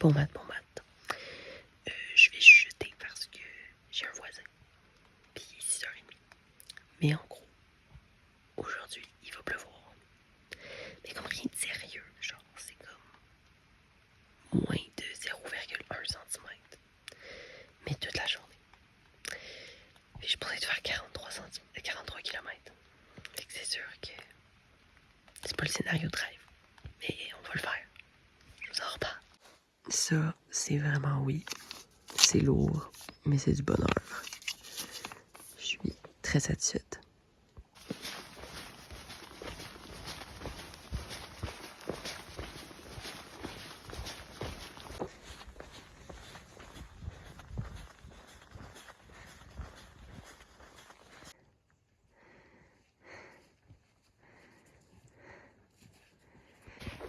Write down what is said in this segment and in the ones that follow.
Bon maths. Je vais chuter parce que j'ai un voisin. Puis il est 6h30. Mais en gros, aujourd'hui, il va pleuvoir. Mais comme rien de sérieux, genre, c'est comme moins de 0,1 cm. Mais toute la journée. Puis je pourrais faire 43 km. Fait que c'est sûr que c'est pas le scénario de rêve. Mais on va le faire. Je vous en reparle. Ça, c'est vraiment oui. C'est lourd, mais c'est du bonheur. Je suis très satisfaite.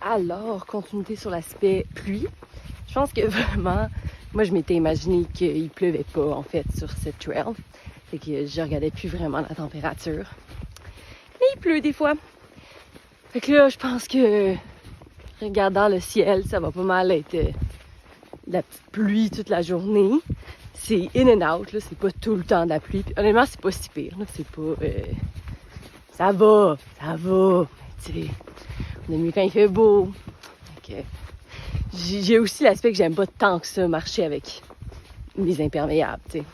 Alors, continuité sur l'aspect pluie. Je pense que vraiment, moi je m'étais imaginé qu'il pleuvait pas en fait sur cette trail. Fait que je regardais plus vraiment la température. Mais il pleut des fois. Fait que là, je pense que regardant le ciel, ça va pas mal être la petite pluie toute la journée. C'est in and out, là, c'est pas tout le temps de la pluie. Puis, honnêtement, c'est pas si pire, là, c'est pas... ça va. Tu sais, on aime mieux quand il fait beau. Fait que j'ai aussi l'aspect que j'aime pas tant que ça marcher avec mes imperméables, tu sais.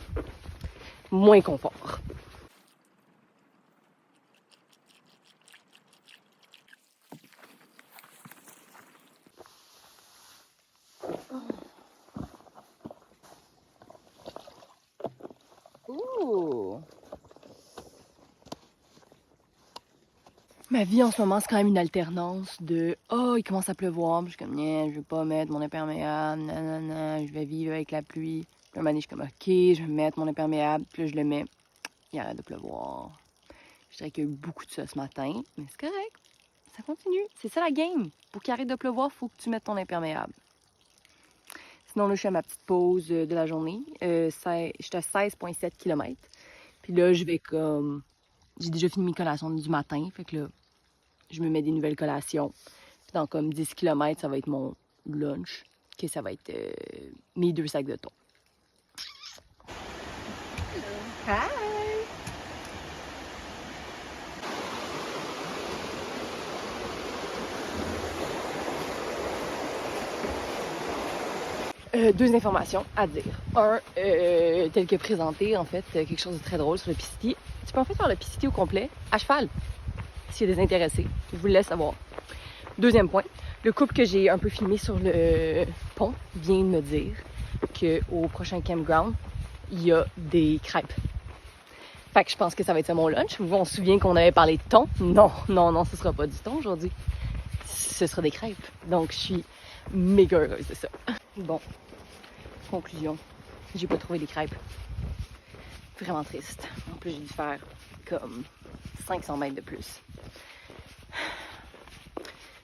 Moins confort. Ouh! Ma vie en ce moment, c'est quand même une alternance de « Oh, il commence à pleuvoir. » Puis je suis comme « Je vais pas mettre mon imperméable. Nanana, je vais vivre avec la pluie. » Puis un moment donné, je suis comme « Ok, je vais mettre mon imperméable. » Puis là, je le mets. Il arrête de pleuvoir. Je dirais qu'il y a eu beaucoup de ça ce matin. Mais c'est correct. Ça continue. C'est ça la game. Pour qu'il arrête de pleuvoir, il faut que tu mettes ton imperméable. Sinon, là, je suis à ma petite pause de la journée. Je suis à 16,7 km. Puis là, je vais comme... J'ai déjà fini mes collations du matin. Fait que là, je me mets des nouvelles collations. Puis dans comme 10 km, ça va être mon lunch. Que ça va être mes 2 sacs de thon. Hi! Deux informations à dire. Un, tel que présenté, en fait, quelque chose de très drôle sur le PCT. Tu peux en fait faire le PCT au complet, à cheval, s'il y a des intéressés. Je vous le laisse savoir. Deuxième point, le couple que j'ai un peu filmé sur le pont vient de me dire qu'au prochain campground, il y a des crêpes. Fait que je pense que ça va être ça mon lunch. On se souvient qu'on avait parlé de thon. Non, ce sera pas du thon aujourd'hui. Ce sera des crêpes. Donc, je suis méga heureuse de ça. Bon, conclusion. J'ai pas trouvé des crêpes. Vraiment triste. En plus, j'ai dû faire comme 500 mètres de plus.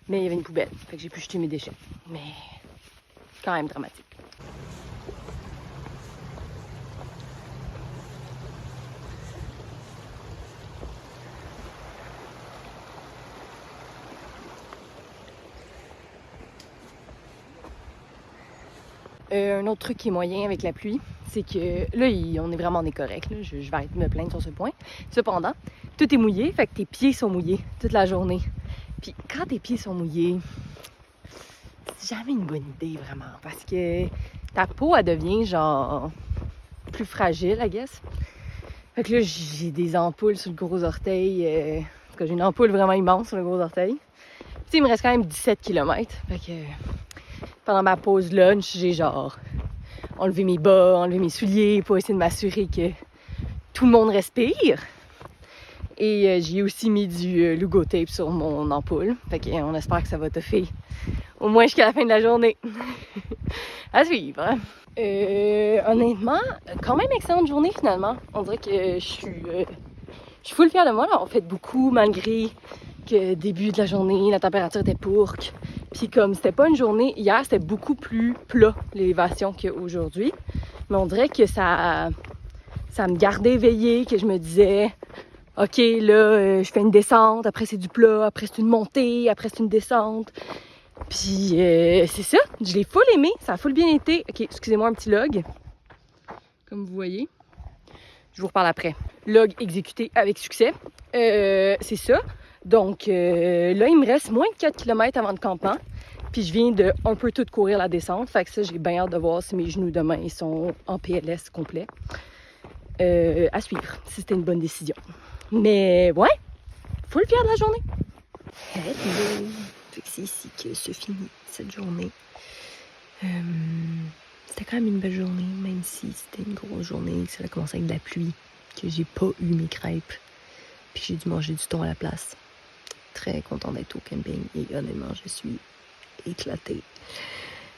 Mais il y avait une poubelle. Fait que j'ai pu jeter mes déchets. Mais quand même dramatique. Un autre truc qui est moyen avec la pluie, c'est que là, on est vraiment correct. Là. Je vais arrêter de me plaindre sur ce point. Cependant, tout est mouillé, fait que tes pieds sont mouillés toute la journée. Puis quand tes pieds sont mouillés, c'est jamais une bonne idée vraiment, parce que ta peau, elle devient genre plus fragile, I guess. Fait que là, j'ai des ampoules sur le gros orteil. En tout cas, j'ai une ampoule vraiment immense sur le gros orteil. Puis il me reste quand même 17 km. Fait que pendant ma pause lunch, j'ai genre enlevé mes bas, enlevé mes souliers pour essayer de m'assurer que tout le monde respire. Et j'ai aussi mis du Lugo tape sur mon ampoule. Fait qu'on espère que ça va toffer au moins jusqu'à la fin de la journée. À suivre. Hein? Honnêtement, quand même excellente journée finalement. On dirait que je suis full fière de moi. Là. On fait beaucoup malgré que début de la journée, la température était pourque. Puis comme c'était pas une journée, hier c'était beaucoup plus plat l'élévation qu'aujourd'hui. Mais on dirait que ça me gardait éveillée, que je me disais OK, là, je fais une descente, après c'est du plat, après c'est une montée, après c'est une descente. Puis c'est ça, je l'ai full aimé, ça a full bien été. Ok, excusez-moi un petit log, comme vous voyez. Je vous reparle après. Log exécuté avec succès. C'est ça. Donc là, il me reste moins de 4 km avant le campement. Puis je viens de un peu tout courir la descente. Fait que ça, j'ai bien hâte de voir si mes genoux demain ils sont en PLS complet. À suivre, si c'était une bonne décision. Mais ouais, full fière de la journée. Hello! Fait que c'est ici que se finit cette journée. C'était quand même une belle journée, même si c'était une grosse journée, que ça a commencé avec de la pluie, que j'ai pas eu mes crêpes, puis j'ai dû manger du thon à la place. Très contente d'être au camping et honnêtement, je suis éclatée.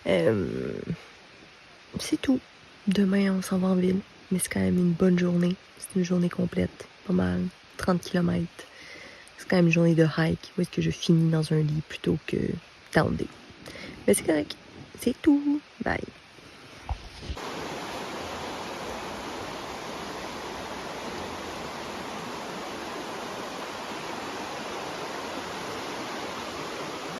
C'est tout. Demain, on s'en va en ville, mais c'est quand même une bonne journée. C'est une journée complète, pas mal, 30 km. C'est quand même une journée de hike, où est-ce que je finis dans un lit plutôt que down day. Mais c'est correct. C'est tout. Bye.